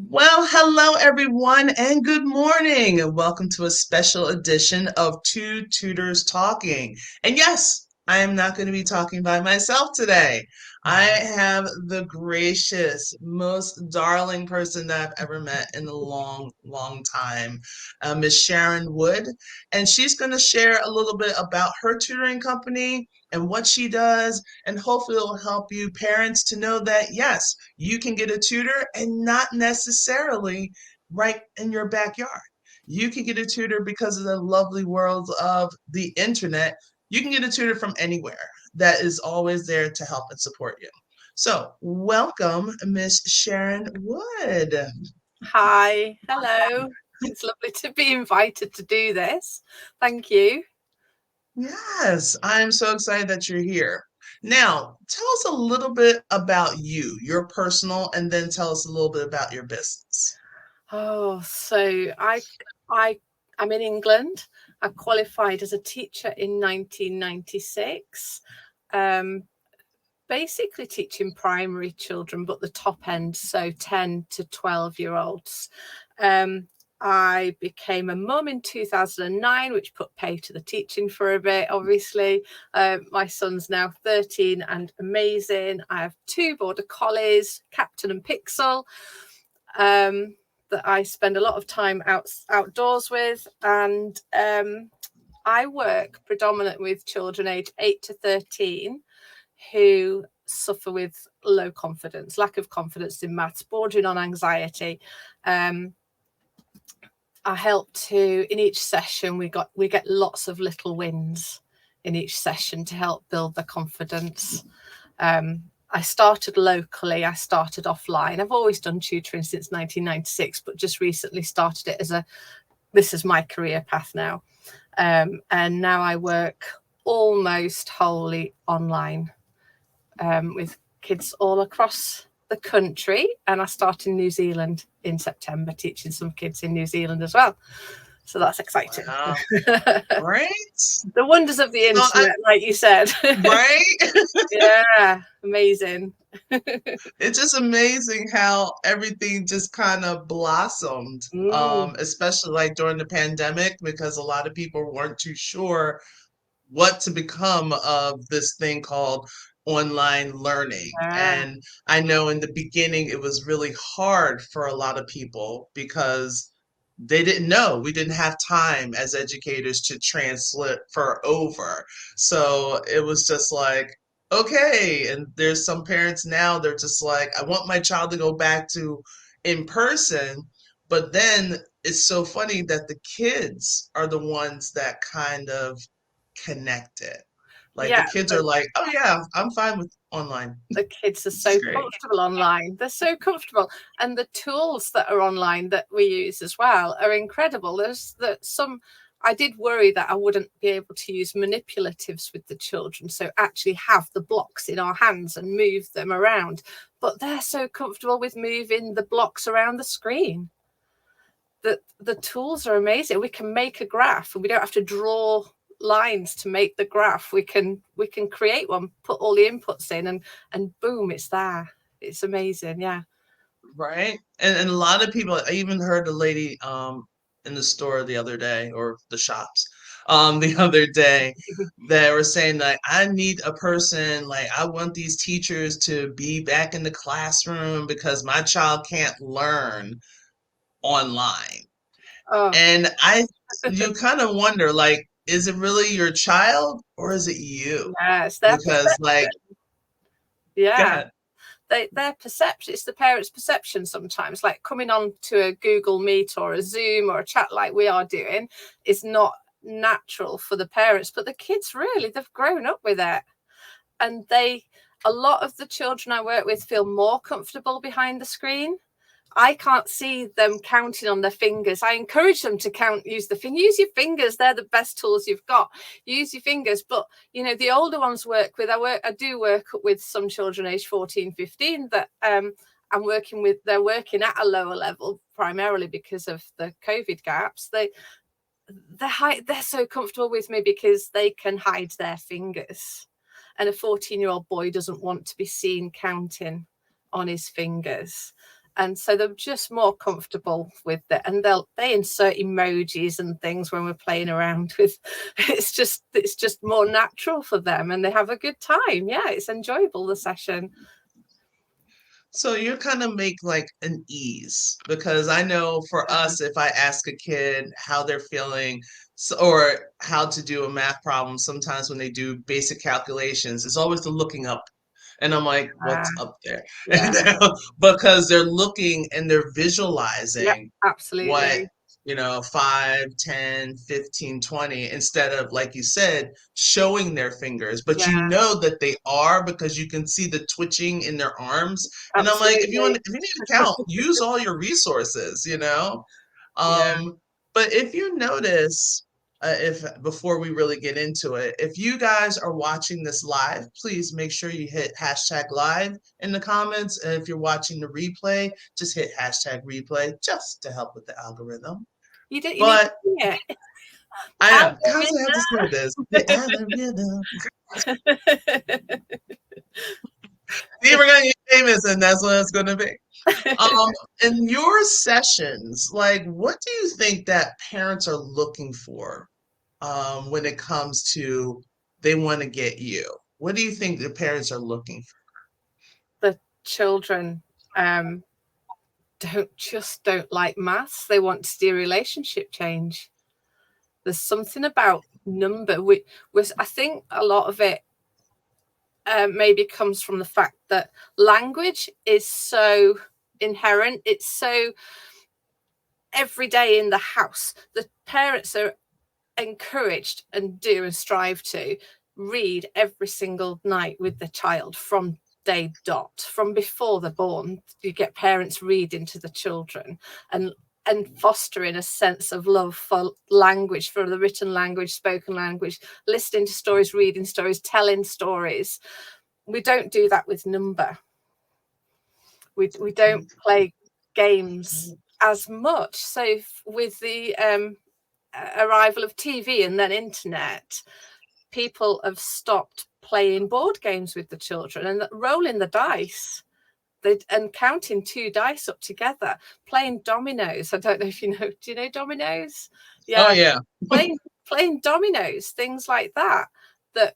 Well, hello everyone, and good morning, and welcome to a special edition of Two Tutors Talking. And yes, I am not going to be talking by myself today. I have the gracious, most darling person that I've ever met in a long, long time, Miss Sharon Wood, and she's going to share a little bit about her tutoring company and what she does, and hopefully it'll help you parents to know that yes, you can get a tutor and not necessarily right in your backyard. You can get a tutor because of the lovely world of the internet. You can get a tutor from anywhere that is always there to help and support you. So, welcome, Miss Sharon Wood. Hi, hello. It's lovely to be invited to do this. Thank you. Yes, I'm so excited that you're here. Now, tell us a little bit about you, your personal, and then tell us a little bit about your business. So I am in England. I qualified as a teacher in 1996. Um, Basically teaching primary children, but the top end, so 10 to 12-year-olds. Um, I became a mum in 2009, which put pay to the teaching for a bit, obviously. My son's now 13 and amazing. I have two border collies, Captain and Pixel, that I spend a lot of time outdoors with. And I work predominantly with children aged 8 to 13 who suffer with low confidence, lack of confidence in maths, bordering on anxiety. I help to, in each session, we get lots of little wins in each session to help build the confidence. I started locally, I started offline. I've always done tutoring since 1996, but just recently started it this is my career path now. And now I work almost wholly online with kids all across the country. And I start in New Zealand in September, teaching some kids in New Zealand as well. So that's exciting. Wow. Right? The wonders of the So I, internet, like you said. right? Yeah, amazing. It's just amazing how everything just kind of blossomed, Mm, especially like during the pandemic, because a lot of people weren't too sure what to become of this thing called online learning. yeah, And I know in the beginning it was really hard for a lot of people because they didn't know. We didn't have time as educators to translate for over. So it was just like, okay. And there's some parents now, they're just like, I want my child to go back to in person. But then it's so funny that the kids are the ones that kind of connect it. Like the yeah. kids are like, oh yeah, I'm fine with online. The kids are It's so great. comfortable online. They're so comfortable. And the tools that are online that we use as well are incredible. I did worry that I wouldn't be able to use manipulatives with the children. So actually have the blocks in our hands and move them around. But they're so comfortable with moving the blocks around the screen. The tools are amazing. We can make a graph and we don't have to draw lines to make the graph. We can create one, put all the inputs in, and boom, it's there. It's amazing. Yeah. Right? And a lot of people, I even heard a lady in the store the other day, or the shops the other day, that were saying like, I need a person, like I want these teachers to be back in the classroom because my child can't learn online. Oh, And you kind of wonder, like, is it really your child or is it you? yeah, it's their Because like, perception. Yeah. God, Their perception, it's the parents' perception sometimes, like coming on to a Google Meet or a Zoom or a chat like we are doing is not natural for the parents, but the kids really, they've grown up with it. And a lot of the children I work with feel more comfortable behind the screen. I can't see them counting on their fingers. I encourage them to use use your fingers. They're the best tools you've got. Use your fingers. But, the older ones I do work with some children aged 14, 15 that I'm working with. They're working at a lower level primarily because of the COVID gaps. They're so comfortable with me because they can hide their fingers. And a 14-year-old boy doesn't want to be seen counting on his fingers. and so they're just more comfortable with it, and they insert emojis and things when we're playing around with. It's just more natural for them, and they have a good time. Yeah, it's enjoyable, the session. So you kind of make like an ease, because I know for us, if I ask a kid how they're feeling or how to do a math problem, sometimes when they do basic calculations, it's always the looking up. And I'm like, what's up there? Yeah. Because they're looking and they're Yep, visualizing what, absolutely. 5, 10, 15, 20, instead of, like you said, showing their fingers. But you Yeah, know that they are, because you can see the twitching in their arms. And I'm like, absolutely. if you need to count, use all your resources. Yeah. But if you notice, if before we really get into it, if you guys are watching this live, please make sure you hit hashtag live in the comments. And if you're watching the replay, just hit hashtag replay just to help with the algorithm. You need to But see it. I know, constantly have to say Algorithm. this. The algorithm. See, we're gonna get famous, and that's what it's gonna be. In your sessions, like, what do you think that parents are looking for when it comes to they want to get you? What do you think the parents are looking The children don't like maths. They want to see a relationship change. There's something about number. I think a lot of it maybe comes from the fact that language is so inherent. It's so every day in the house. The parents are encouraged and do and strive to read every single night with the child from day dot. From before they're born, you get parents reading to the children and fostering a sense of love for language, for the written language, spoken language, listening to stories, reading stories, telling stories. We don't do that with number. We don't play games as much. So with the arrival of TV and then internet, people have stopped playing board games with the children and rolling the dice and counting 2 dice up together, playing dominoes. I don't know if you know, do you know dominoes? for? Oh Yeah, yeah. playing dominoes, things like that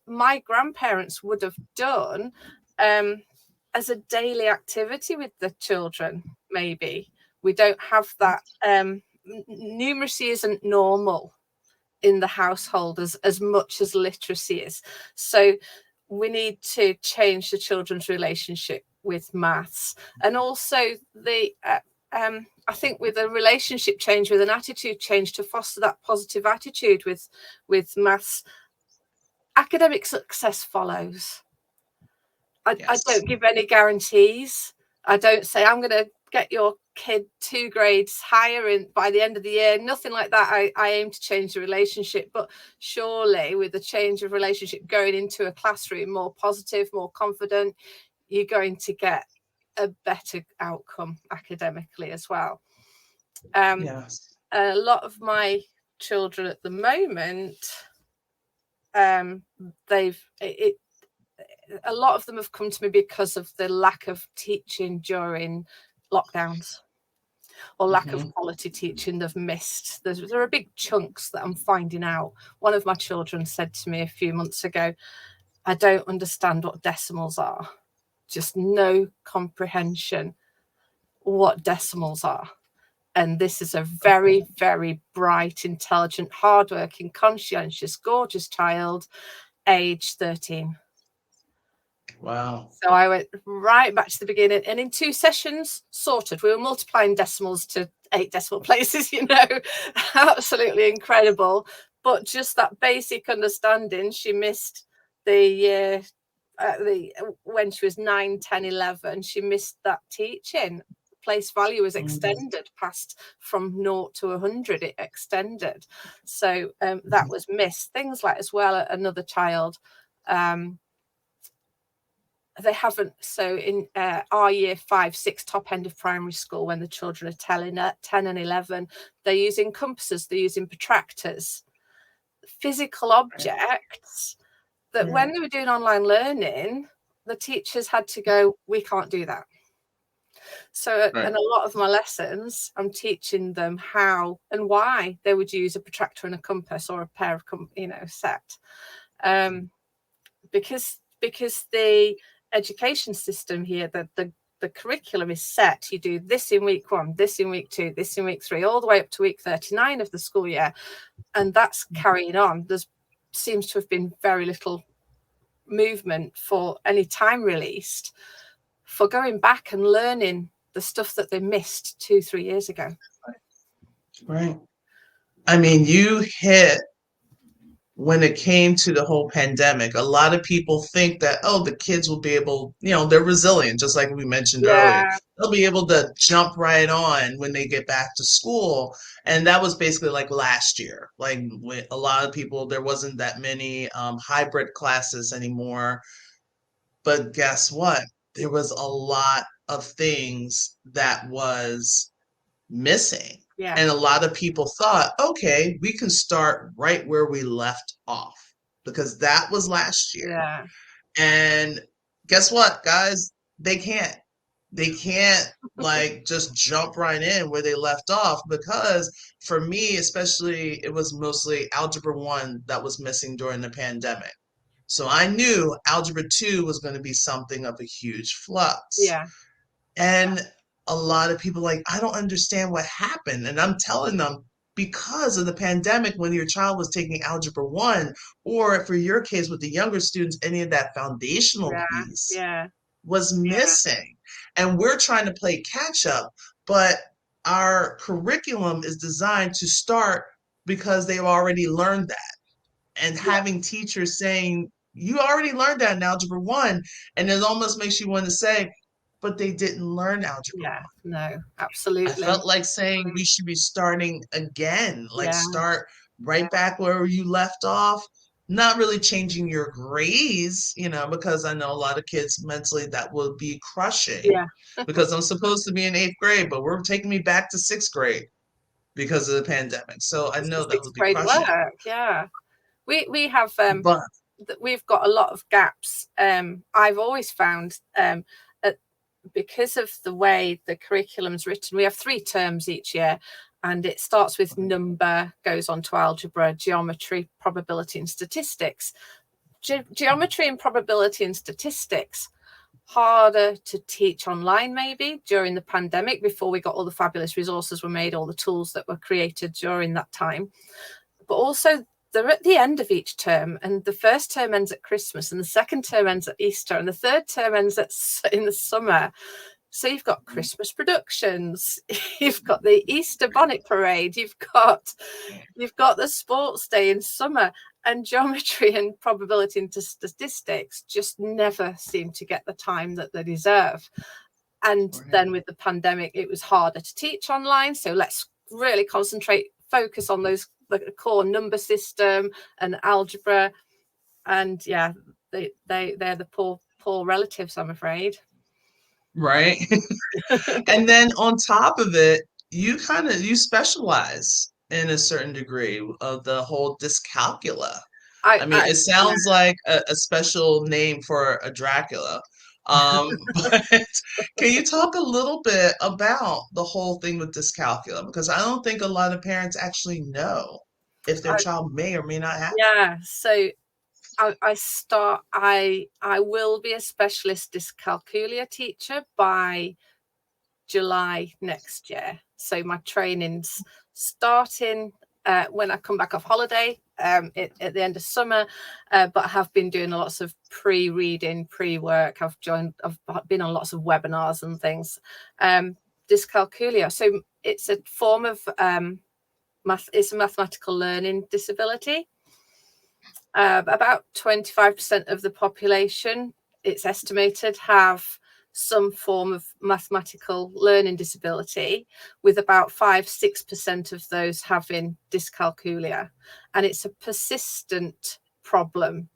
my grandparents would have done as a daily activity with the children. Maybe we don't have that. Numeracy isn't normal in the household as much as literacy is. So we need to change the children's relationship with maths, and also the I think with a relationship change, with an attitude change to foster that positive attitude with maths, academic success follows. I don't give any guarantees. I don't say I'm going to get your kid 2 grades higher by the end of the year. Nothing like that. I aim to change the relationship, but surely with the change of relationship, going into a classroom more positive, more confident, you're going to get a better outcome academically as well. Yes. A lot of my children at the moment, a lot of them have come to me because of the lack of teaching during lockdowns, or lack of quality teaching they've missed. There are big chunks that I'm finding out. One of my children said to me a few months ago, I don't understand what decimals are. Just no comprehension what decimals are. And this is a very, very bright, intelligent, hardworking, conscientious, gorgeous child, age 13. Wow. So I went right back to the beginning, and in 2 sessions, sorted. We were multiplying decimals to 8 decimal places, absolutely incredible. But just that basic understanding, she missed the when she was 9, 10, 11, she missed that teaching. Place value was extended past from 0 to 100. It extended, so that was missed. Things like as well, another child. They haven't. So in our year 5, 6 top end of primary school, when the children are 10 and 11, they're using compasses, they're using protractors, physical objects that when they were doing online learning, the teachers had to go, we can't do that. So Right. in a lot of my lessons, I'm teaching them how and why they would use a protractor and a compass, or a pair of, set. Because the education system here, the curriculum is set. You do this in week 1, this in week 2, this in week 3, all the way up to week 39 of the school year. And that's carrying on. There seems to have been very little movement for any time released for going back and learning the stuff that they missed 2-3 years ago. Right. I mean, you hit when it came to the whole pandemic. A lot of people think that, oh, the kids will be able, they're resilient, just like we mentioned earlier. Yeah, They'll be able to jump right on when they get back to school. And that was basically like last year. Like with a lot of people, there wasn't that many hybrid classes anymore. But guess what? There was a lot of things that was missing. yeah, And a lot of people thought, okay, we can start right where we left off because that was last year. yeah, And guess what, guys? They can't. They can't like just jump right in where they left off because for me, especially, it was mostly Algebra 1 that was missing during the pandemic. So I knew Algebra 2 was going to be something of a huge flux. yeah, And a lot of people like, I don't understand what happened. And I'm telling them because of the pandemic, when your child was taking Algebra 1, or for your case with the younger students, any of that foundational yeah, piece yeah, was missing. And we're trying to play catch up, but our curriculum is designed to start because they've already learned that. And yeah, having teachers saying, you already learned that in Algebra 1, and it almost makes you want to say, but they didn't learn Algebra yeah. 1. No, I absolutely. felt like saying we should be starting again, like Yeah, start right back where you left off, not really changing your grades, because I know a lot of kids mentally that will be crushing yeah. because I'm supposed to be in 8th grade, but we're taking me back to 6th grade because of the pandemic. So I It's the know that would sixth be grade crushing. work. Yeah, we have But we've got a lot of gaps. I've always found because of the way the curriculum's written, we have 3 terms each year, and it starts with number, goes on to algebra, geometry, probability, and statistics. Geometry and probability and statistics, harder to teach online maybe during the pandemic, before we got all the fabulous resources were made, all the tools that were created during that time. But also they're at the end of each term, and the first term ends at Christmas, and the second term ends at Easter, and the third term ends in the summer. So you've got Christmas productions, you've got the Easter bonnet parade, you've got the sports day in summer, and geometry and probability and statistics just never seem to get the time that they deserve. And then with the pandemic, it was harder to teach online. So let's really concentrate, focus on those, the core number system and algebra. And yeah, they're the poor relatives, I'm afraid. right. And then on top of it, you specialize in a certain degree of the whole dyscalculia. I mean, I it sounds like a special name for a Dracula. But can you talk a little bit about the whole thing with dyscalculia? Because I don't think a lot of parents actually know if their I child may or may not have. yeah. So I will be a specialist dyscalculia teacher by July next year. So my training's starting when I come back off holiday at the end of summer, but I have been doing lots of pre-reading, pre-work. I've been on lots of webinars and things. Dyscalculia, so it's a form of it's a mathematical learning disability. About 25% of the population, it's estimated, have some form of mathematical learning disability, with about 5-6% of those having dyscalculia. And it's a persistent problem.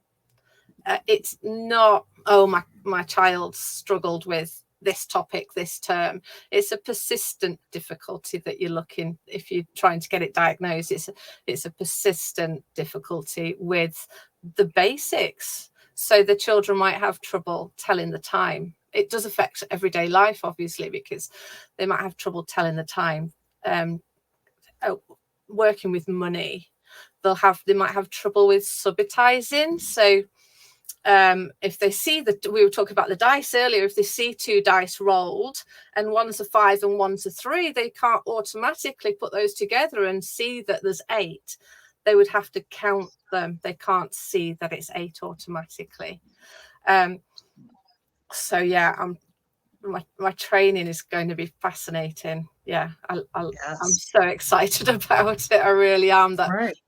It's not, oh, my child struggled with this topic this term. It's a persistent difficulty that you're looking, if you're trying to get it diagnosed, it's a persistent difficulty with the basics. So the children might have trouble telling the time it does affect everyday life, obviously, because they might have trouble telling the time. Working with money, they might have trouble with subitizing. So if they see that, we were talking about the dice earlier, if they see 2 dice rolled and one's a 5 and one's a 3, they can't automatically put those together and see that there's 8. They would have to count them. They can't see that it's 8 automatically. So yeah, my training is going to be fascinating. Yeah, I'm so excited about it. I really am.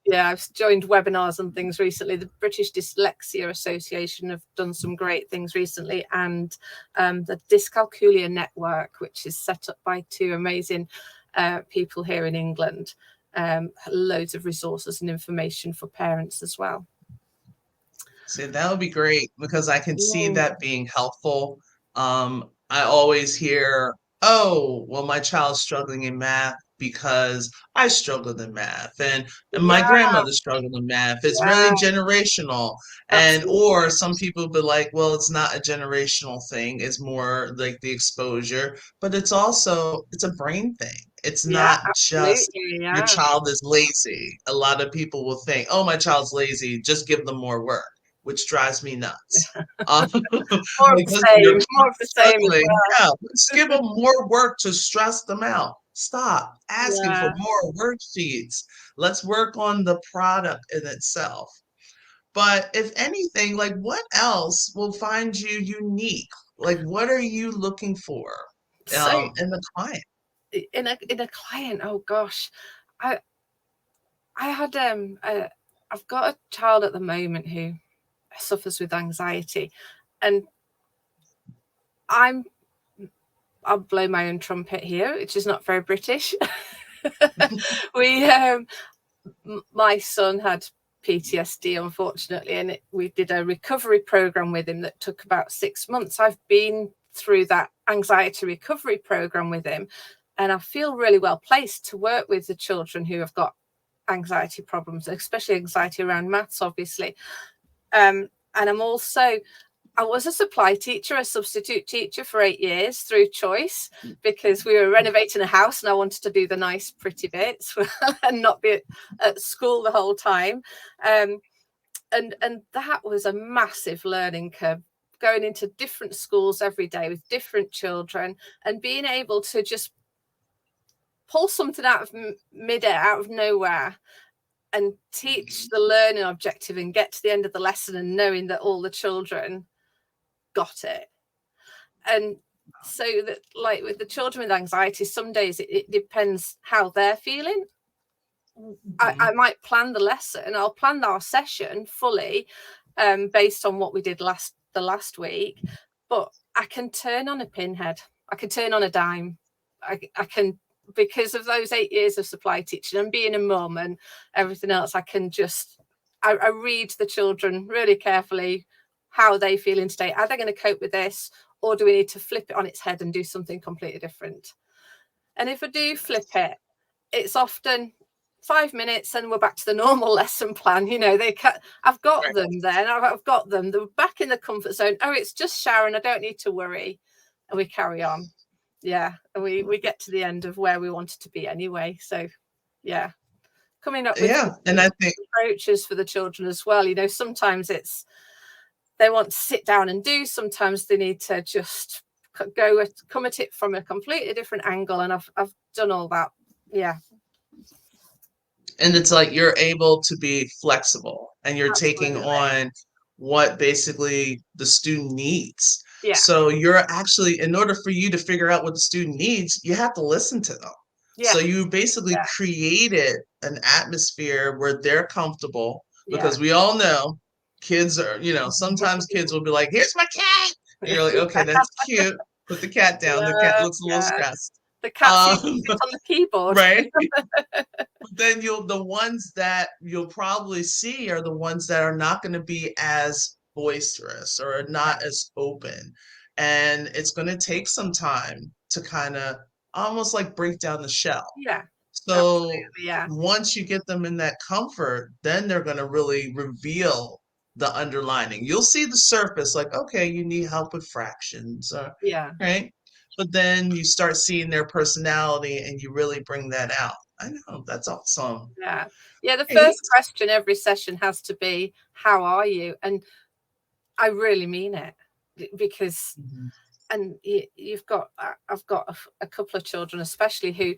Yeah, I've joined webinars and things recently. The British Dyslexia Association have done some great things recently, and the Dyscalculia network, which is set up by 2 amazing people here in England. Loads of resources and information for parents as well. See, that would be great, because I can see that being helpful. I always hear, oh, well, my child's struggling in math because I struggled in math, and my grandmother struggled in math. It's really generational. And or some people be like, well, it's not a generational thing, it's more like the exposure, but it's also, it's a brain thing. It's not just your child is lazy. A lot of people will think, oh, my child's lazy, just give them more work, which drives me nuts. More of the same. Yeah, let's give them more work to stress them out. Stop asking for more worksheets. Let's work on the product in itself. But if anything, like, what else will find you unique? Like, what are you looking for in the client? In a client, oh gosh, I had I've got a child at the moment who suffers with anxiety, and I'll blow my own trumpet here, which is not very British. My son had PTSD, unfortunately, and we did a recovery program with him that took about 6 months. I've been through that anxiety recovery program with him, and I feel really well placed to work with the children who have got anxiety problems, especially anxiety around maths, obviously. And I was a supply teacher, a substitute teacher for 8 years through choice, because we were renovating a house and I wanted to do the nice, pretty bits and not be at school the whole time. And that was a massive learning curve, going into different schools every day with different children and being able to just pull something out of midair, out of nowhere, and teach the learning objective and get to the end of the lesson and knowing that all the children got it. And so that, like with the children with anxiety, some days it depends how they're feeling. I might plan the lesson, I'll plan our session fully based on what we did the last week, but I can turn on a pinhead, I can turn on a dime. I can, because of those 8 years of supply teaching and being a mum and everything else, I read the children really carefully, how are they feeling today? Are they going to cope with this? Or do we need to flip it on its head and do something completely different? And if I do flip it, it's often 5 minutes and we're back to the normal lesson plan. You know, I've got them then. I've got them. They're back in the comfort zone. Oh, it's just Sharon. I don't need to worry. And we carry on. Yeah. And we get to the end of where we wanted to be anyway. So, yeah. Coming up with and I think approaches for the children as well. You know, sometimes they want to sit down and do, sometimes they need to just come at it from a completely different angle, and I've done all that. Yeah. And it's like you're able to be flexible and you're taking on what basically the student needs. Yeah. So you're actually, in order for you to figure out what the student needs, you have to listen to them. So you basically created an atmosphere where they're comfortable, because we all know kids are, you know, sometimes kids will be like, here's my cat. And you're like, okay, that's cute. Put the cat down. The cat looks a little stressed. The cat sits on the keyboard. Right. Then the ones that you'll probably see are the ones that are not going to be as boisterous or not as open. And it's going to take some time to kind of almost like break down the shell. Yeah. So once you get them in that comfort, then they're going to really reveal the underlining. You'll see the surface, like, okay, you need help with fractions, Yeah. right? But then you start seeing their personality and you really bring that out. I know, that's awesome. Yeah. Yeah. The Great. first question every session has to be, how are you? And I really mean it, because, Mhm. and you've got, I've got a couple of children, especially, who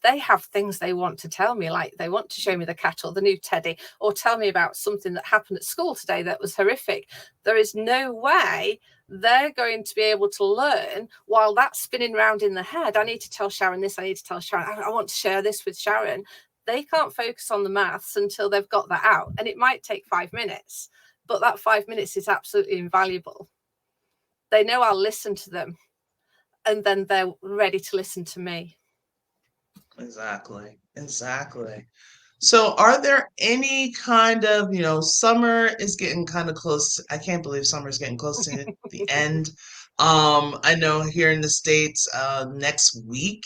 they have things they want to tell me, like they want to show me the cat or the new teddy, or tell me about something that happened at school today that was horrific. There is no way they're going to be able to learn while that's spinning around in the head. I need to tell Sharon this, I need to tell Sharon, I want to share this with Sharon. They can't focus on the maths until they've got that out, and it might take 5 minutes, but that 5 minutes is absolutely invaluable. They know I'll listen to them, and then they're ready to listen to me. Exactly. Exactly. So are there any kind of, summer is getting kind of close. I can't believe summer is getting close to the end. I know here in the States, next week,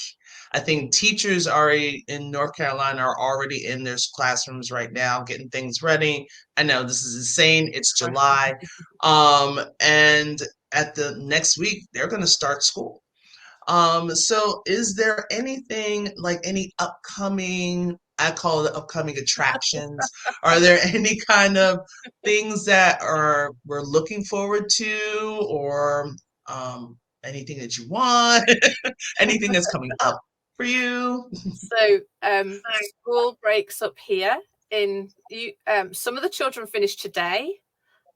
I think teachers already in North Carolina are already in their classrooms right now, getting things ready. I know this is insane. It's July. And at the next week, they're going to start school. So is there anything like any upcoming, I call it upcoming attractions? Are there any kind of things that are we're looking forward to, or anything that you want? Anything that's coming up for you? So school breaks up here in you. Some of the children finish today.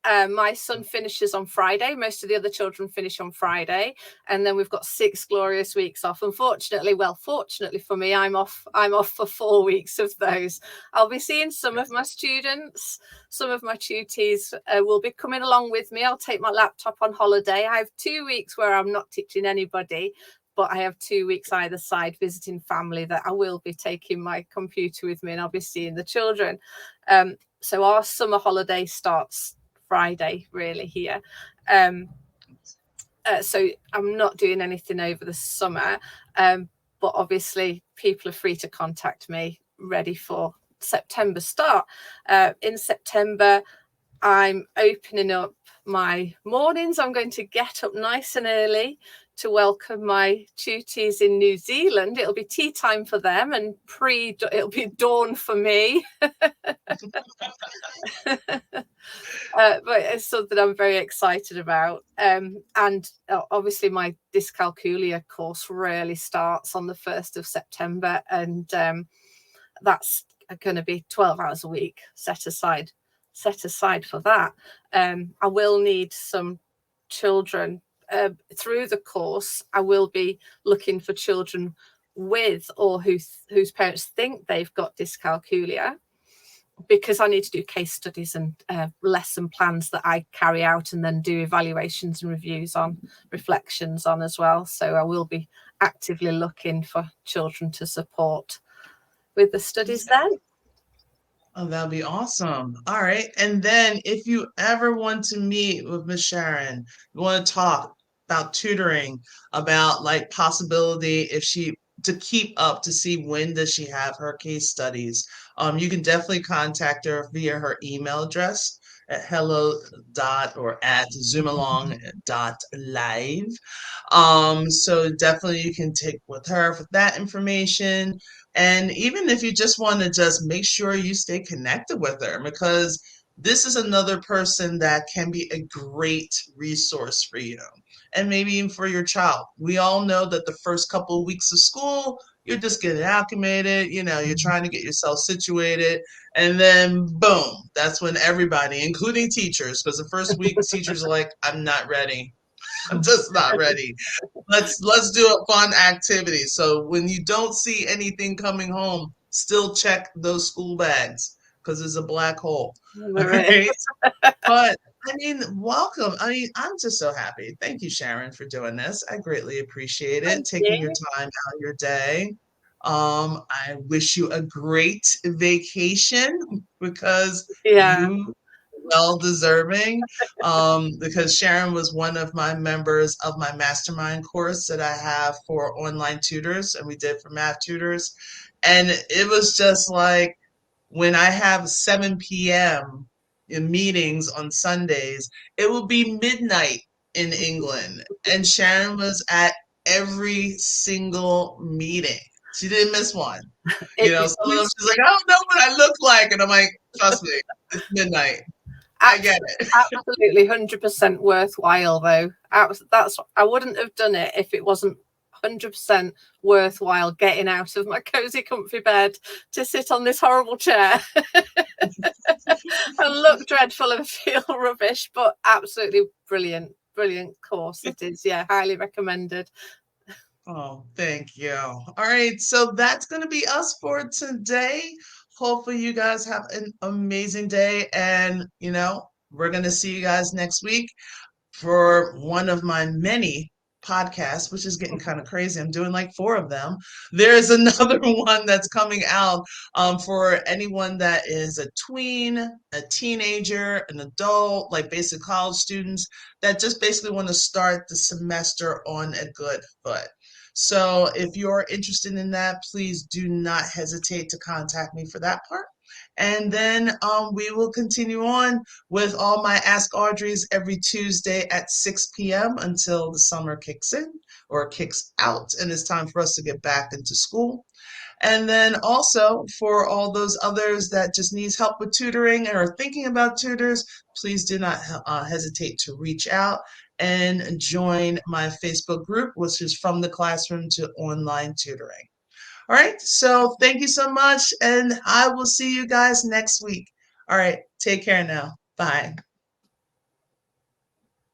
My son finishes on Friday. Most of the other children finish on Friday, and then we've got 6 glorious weeks off. Unfortunately, well, fortunately for me, I'm off. I'm off for 4 weeks of those. I'll be seeing some of my students. Some of my tutees will be coming along with me. I'll take my laptop on holiday. I have 2 weeks where I'm not teaching anybody, but I have 2 weeks either side visiting family that I will be taking my computer with me, and I'll be seeing the children. So our summer holiday starts Friday, really, here. So I'm not doing anything over the summer, but obviously people are free to contact me ready for September start. In September, I'm opening up my mornings. I'm going to get up nice and early to welcome my tutees in New Zealand. It'll be tea time for them, and it'll be dawn for me. But it's something I'm very excited about. And obviously my Dyscalculia course really starts on the 1st of September, and that's going to be 12 hours a week set aside for that. I will need some children through the course. I will be looking for children with or whose parents think they've got dyscalculia, because I need to do case studies and lesson plans that I carry out, and then do evaluations and reviews on, reflections on as well. So I will be actively looking for children to support with the studies then. Oh, that'd be awesome. All right. And then if you ever want to meet with Miss Sharon, you want to talk about tutoring, about like possibility if she to keep up to see when does she have her case studies. You can definitely contact her via her email address at hello dot or at zoomalong dot live. So definitely you can take with her for that information. And even if you just want to just make sure you stay connected with her, because this is another person that can be a great resource for you and maybe even for your child. We all know that the first couple of weeks of school, you're just getting acclimated, you're trying to get yourself situated. And then boom, that's when everybody, including teachers, because the first week teachers are like, I'm not ready. I'm just not ready. Let's do a fun activity. So when you don't see anything coming home, still check those school bags because it's a black hole. All right. But I mean, welcome. I mean, I'm just so happy. Thank you, Sharon, for doing this. I greatly appreciate it, Thank taking your you. time out of your day. I wish you a great vacation because Yeah. you well deserving, because Sharon was one of my members of my mastermind course that I have for online tutors, and we did for math tutors. And it was just like when I have 7 p.m., meetings on Sundays, it would be midnight in England, and Sharon was at every single meeting. She didn't miss one. It Some of them was she's like, I don't know what I look like, and I'm like, trust me, it's midnight. I get it. absolutely 100% worthwhile, though. I wouldn't have done it if it wasn't 100% worthwhile getting out of my cozy, comfy bed to sit on this horrible chair and look dreadful and feel rubbish. But absolutely brilliant, brilliant course it is. Yeah, highly recommended. Oh, thank you. All right, so that's going to be us for today. Hopefully, you guys have an amazing day, and we're going to see you guys next week for one of my many podcasts, which is getting kind of crazy. I'm doing like four of them. There's another one that's coming out for anyone that is a tween, a teenager, an adult, like basic college students that just basically want to start the semester on a good foot. So if you're interested in that, please do not hesitate to contact me for that part. And then we will continue on with all my Ask Audreys every Tuesday at 6 p.m. until the summer kicks in or kicks out, and it's time for us to get back into school. And then also for all those others that just needs help with tutoring and are thinking about tutors, please do not hesitate to reach out and join my Facebook group, which is From the Classroom to Online Tutoring. All right, so thank you so much, and I will see you guys next week. All right, take care now. Bye.